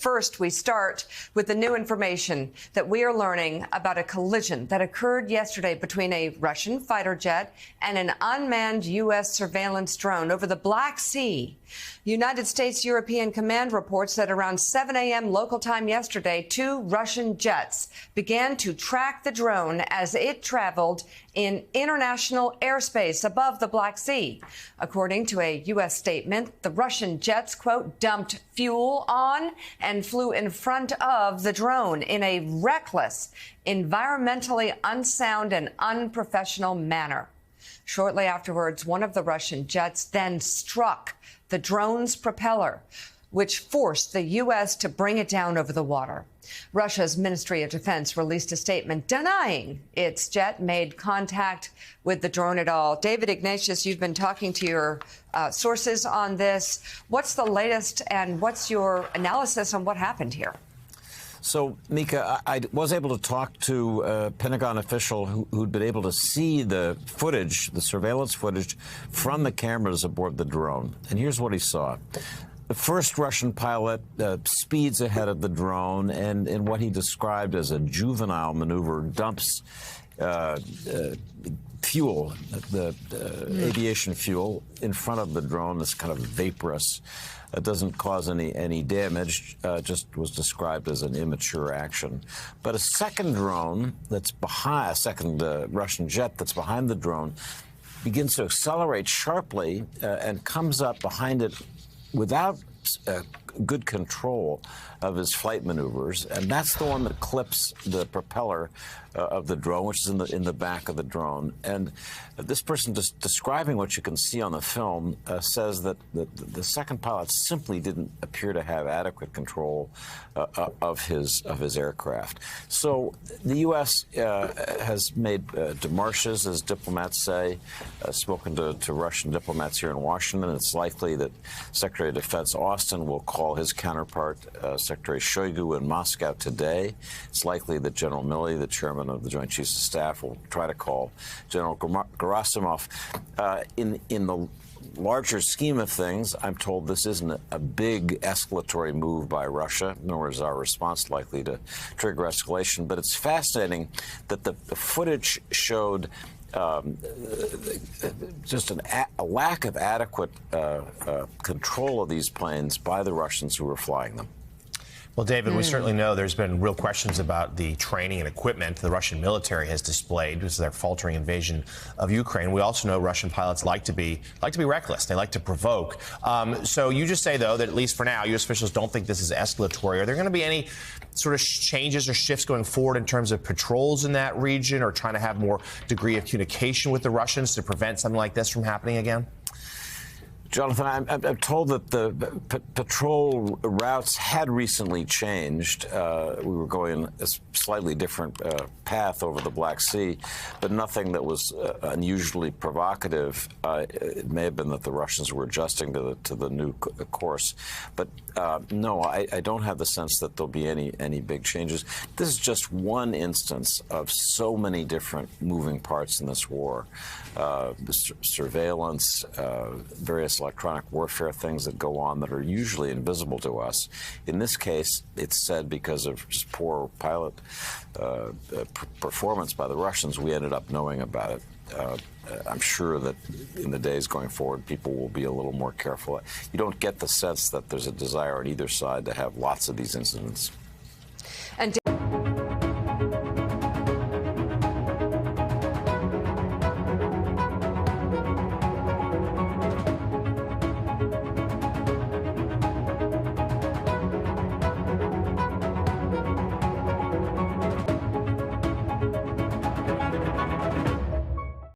First, we start with the new information that we are learning about a collision that occurred yesterday between a Russian fighter jet and an unmanned U.S. surveillance drone over the Black Sea. United States European Command reports that around 7 a.m. local time yesterday, 2 Russian jets began to track the drone as it traveled in international airspace above the Black Sea. According to a U.S. statement, the Russian jets, quote, dumped fuel on and flew in front of the drone in a reckless, environmentally unsound and unprofessional manner. Shortly afterwards, one of the Russian jets then struck the drone's propeller, which forced the U.S. to bring it down over the water. Russia's Ministry of Defense released a statement denying its jet made contact with the drone at all. David Ignatius, you've been talking to your sources on this. What's the latest, and what's your analysis on what happened here? So, Mika, I was able to talk to a Pentagon official who'd been able to see the footage, the surveillance footage from the cameras aboard the drone. And here's what he saw. The first Russian pilot speeds ahead of the drone and, in what he described as a juvenile maneuver, dumps fuel, the aviation fuel, in front of the drone. That's kind of vaporous. It doesn't cause any damage, just was described as an immature action. But a second drone that's behind, a second Russian jet that's behind the drone, begins to accelerate sharply and comes up behind it without good control of his flight maneuvers, and that's the one that clips the propeller of the drone, which is in the back of the drone. And this person, just describing what you can see on the film, says that the second pilot simply didn't appear to have adequate control of his aircraft. So the U.S. has made demarches, as diplomats say, spoken to Russian diplomats here in Washington. It's likely that Secretary of Defense Austin will call his counterpart, Secretary Shoigu, in Moscow today. It's likely that General Milley, the chairman of the Joint Chiefs of Staff, will try to call General Gerasimov. In the larger scheme of things, I'm told this isn't a big escalatory move by Russia, nor is our response likely to trigger escalation. But it's fascinating that the footage showed just a lack of adequate control of these planes by the Russians who were flying them. Well, David, we certainly know there's been real questions about the training and equipment the Russian military has displayed with their faltering invasion of Ukraine. We also know Russian pilots like to be reckless. They like to provoke. So you just say, though, that at least for now, U.S. officials don't think this is escalatory. Are there going to be any sort of changes or shifts going forward in terms of patrols in that region, or trying to have more degree of communication with the Russians to prevent something like this from happening again? Jonathan, I'm told that the patrol routes had recently changed. We were going a slightly different path over the Black Sea, but nothing that was unusually provocative. It may have been that the Russians were adjusting to the new course. But no, I don't have the sense that there'll be any big changes. This is just one instance of so many different moving parts in this war. Surveillance, various electronic warfare things that go on that are usually invisible to us. In this case, it's said because of just poor pilot performance by the Russians, we ended up knowing about it. I'm sure that in the days going forward, people will be a little more careful. You don't get the sense that there's a desire on either side to have lots of these incidents.